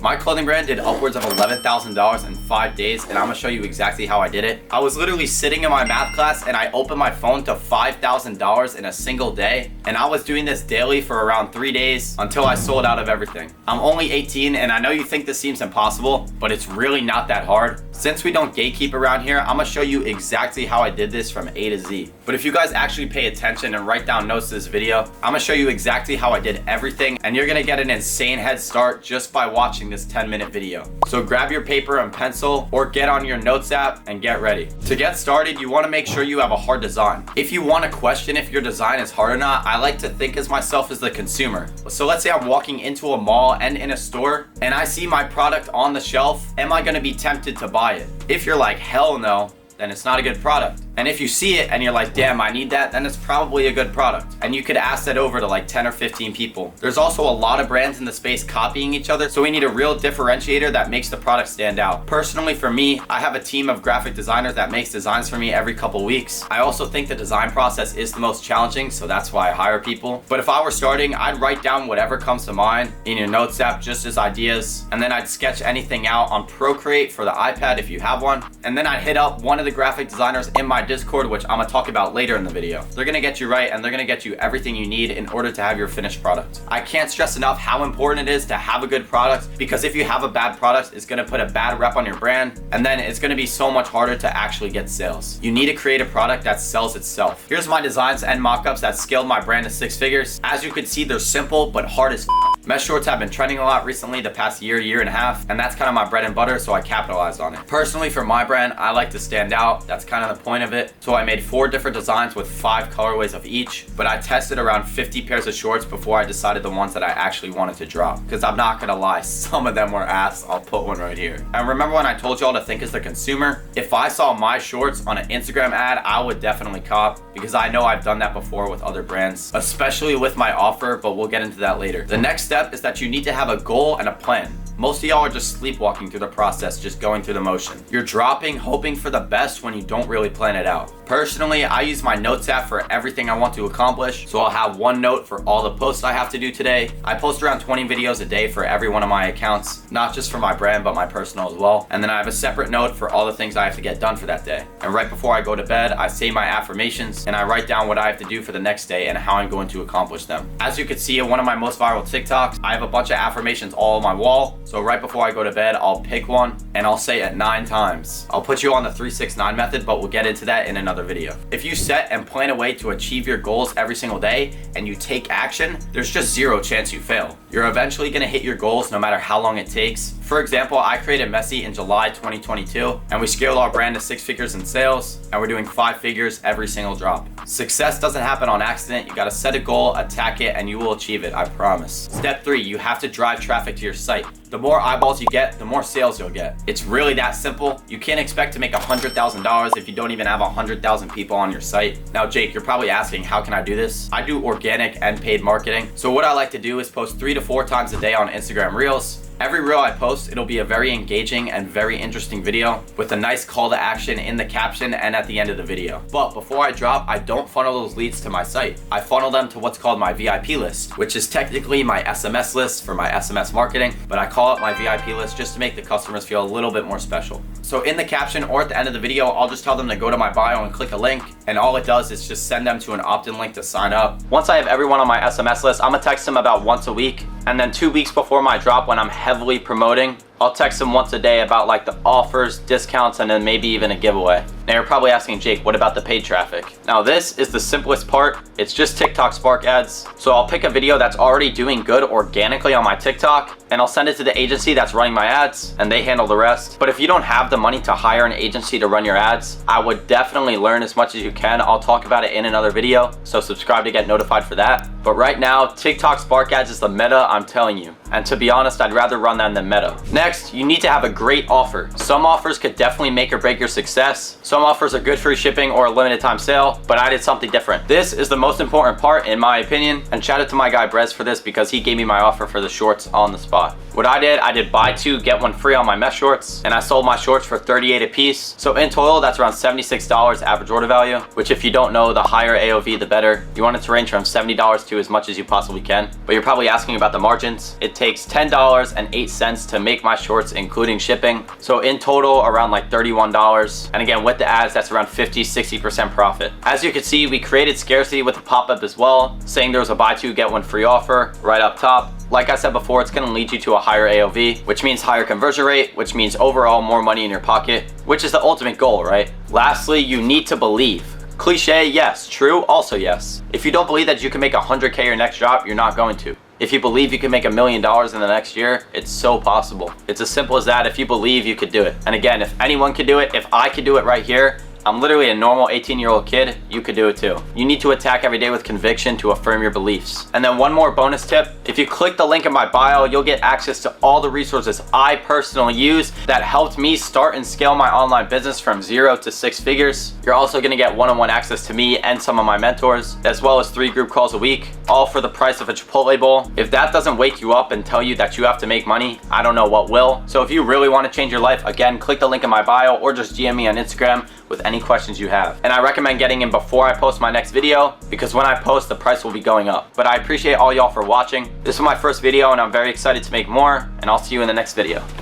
My clothing brand did upwards of $11,000 in 5 days, and I'm gonna show you exactly how I did it. I was literally sitting in my math class and I opened my phone to $5,000 in a single day, and I was doing this daily for around 3 days until I sold out of everything. I'm only 18, and I know you think this seems impossible, but it's really not that hard. Since we don't gatekeep around here, I'm gonna show you exactly how I did this from A to Z. But if you guys actually pay attention and write down notes to this video, I'm gonna show you exactly how I did everything, and you're gonna get an insane head start just by watching this 10-minute video. So grab your paper and pencil or get on your notes app and get ready. To get started, you wanna make sure you have a hard design. If you wanna question if your design is hard or not, I like to think as myself as the consumer. So let's say I'm walking into a mall and in a store and I see my product on the shelf. Am I gonna be tempted to buy it? If you're like, hell no, then it's not a good product. And if you see it and you're like, damn, I need that, then it's probably a good product. And you could ask that over to like 10 or 15 people. There's also a lot of brands in the space copying each other, so we need a real differentiator that makes the product stand out. Personally, for me, I have a team of graphic designers that makes designs for me every couple weeks. I also think the design process is the most challenging, so that's why I hire people. But if I were starting, I'd write down whatever comes to mind in your notes app just as ideas, and then I'd sketch anything out on Procreate for the iPad if you have one, and then I'd hit up one of the graphic designers in my Discord, which I'm gonna talk about later in the video. They're gonna get you right, and they're gonna get you everything you need in order to have your finished product. I can't stress enough how important it is to have a good product, because if you have a bad product, it's gonna put a bad rep on your brand, and then it's gonna be so much harder to actually get sales. You need to create a product that sells itself. Here's my designs and mock-ups that scaled my brand to 6 figures. As you can see, they're simple but hard as mesh shorts have been trending a lot recently, the past year and a half, and that's kind of my bread and butter, so I capitalized on it. Personally, for my brand, I like to stand out. That's kind of the point of it. So I made 4 different designs with 5 colorways of each, but I tested around 50 pairs of shorts before I decided the ones that I actually wanted to drop. Because I'm not gonna lie, some of them were ass. I'll put one right here. And remember when I told y'all to think as the consumer? If I saw my shorts on an Instagram ad, I would definitely cop, because I know I've done that before with other brands, especially with my offer, but we'll get into that later. The next step is that you need to have a goal and a plan. Most of y'all are just sleepwalking through the process, just going through the motion. You're dropping, hoping for the best when you don't really plan it out. Personally, I use my notes app for everything I want to accomplish, so I'll have one note for all the posts I have to do today. I post around 20 videos a day for every one of my accounts, not just for my brand, but my personal as well. And then I have a separate note for all the things I have to get done for that day. And right before I go to bed, I say my affirmations and I write down what I have to do for the next day and how I'm going to accomplish them. As you can see in one of my most viral TikToks, I have a bunch of affirmations all on my wall. So right before I go to bed, I'll pick one and I'll say it 9 times. I'll put you on the 3-6-9 method, but we'll get into that in another video. If you set and plan a way to achieve your goals every single day and you take action, there's just 0 chance you fail. You're eventually gonna hit your goals no matter how long it takes. For example, I created Messy in July 2022 and we scaled our brand to 6 figures in sales, and we're doing 5 figures every single drop. Success doesn't happen on accident. You gotta set a goal, attack it, and you will achieve it, I promise. Step 3, you have to drive traffic to your site. The more eyeballs you get, the more sales you'll get. It's really that simple. You can't expect to make $100,000 if you don't even have 100,000 people on your site. Now, Jake, you're probably asking, how can I do this? I do organic and paid marketing. So what I like to do is post 3 to 4 times a day on Instagram Reels. Every reel I post, it'll be a very engaging and very interesting video with a nice call to action in the caption and at the end of the video. But before I drop, I don't funnel those leads to my site. I funnel them to what's called my VIP list, which is technically my SMS list for my SMS marketing, but I call it my VIP list just to make the customers feel a little bit more special. So in the caption or at the end of the video, I'll just tell them to go to my bio and click a link, and all it does is just send them to an opt-in link to sign up. Once I have everyone on my SMS list, I'm gonna text them about once a week, and then 2 weeks before my drop, when I'm heavily promoting, I'll text them once a day about like the offers, discounts, and then maybe even a giveaway. Now you're probably asking, Jake, what about the paid traffic? Now this is the simplest part. It's just TikTok Spark ads. So I'll pick a video that's already doing good organically on my TikTok, and I'll send it to the agency that's running my ads, and they handle the rest. But if you don't have the money to hire an agency to run your ads, I would definitely learn as much as you can. I'll talk about it in another video, so subscribe to get notified for that. But right now, TikTok Spark ads is the meta, I'm telling you. And to be honest, I'd rather run them than meta. Next, you need to have a great offer. Some offers could definitely make or break your success. Some offers are good free shipping or a limited time sale, but I did something different. This is the most important part in my opinion, and shout out to my guy Brez for this because he gave me my offer for the shorts on the spot. What I did buy 2, get 1 free on my mesh shorts, and I sold my shorts for $38 a piece. So in total, that's around $76 average order value, which if you don't know, the higher AOV, the better. You want it to range from $70 to as much as you possibly can, but you're probably asking about the margins. It takes $10.08 to make my shorts, including shipping. So in total, around like $31. And again, with the ads, that's around 50-60% profit. As you can see, we created scarcity with the pop-up as well, saying there was a buy two, get one free offer right up top. Like I said before, it's gonna lead you to a higher AOV, which means higher conversion rate, which means overall more money in your pocket, which is the ultimate goal, right? Lastly, you need to believe. Cliche, yes. True, also yes. If you don't believe that you can make 100K your next drop, you're not going to. If you believe you can make $1 million in the next year, it's so possible. It's as simple as that. If you believe, you could do it. And again, if anyone could do it, if I could do it right here, I'm literally a normal 18-year-old kid, you could do it too. You need to attack every day with conviction to affirm your beliefs. And then one more bonus tip, if you click the link in my bio, you'll get access to all the resources I personally use that helped me start and scale my online business from 0 to 6 figures. You're also gonna get one-on-one access to me and some of my mentors, as well as 3 group calls a week, all for the price of a Chipotle bowl. If that doesn't wake you up and tell you that you have to make money, I don't know what will. So if you really wanna change your life, again, click the link in my bio or just DM me on Instagram with any questions you have. And I recommend getting in before I post my next video, because when I post, the price will be going up. But I appreciate all y'all for watching. This was my first video and I'm very excited to make more, and I'll see you in the next video.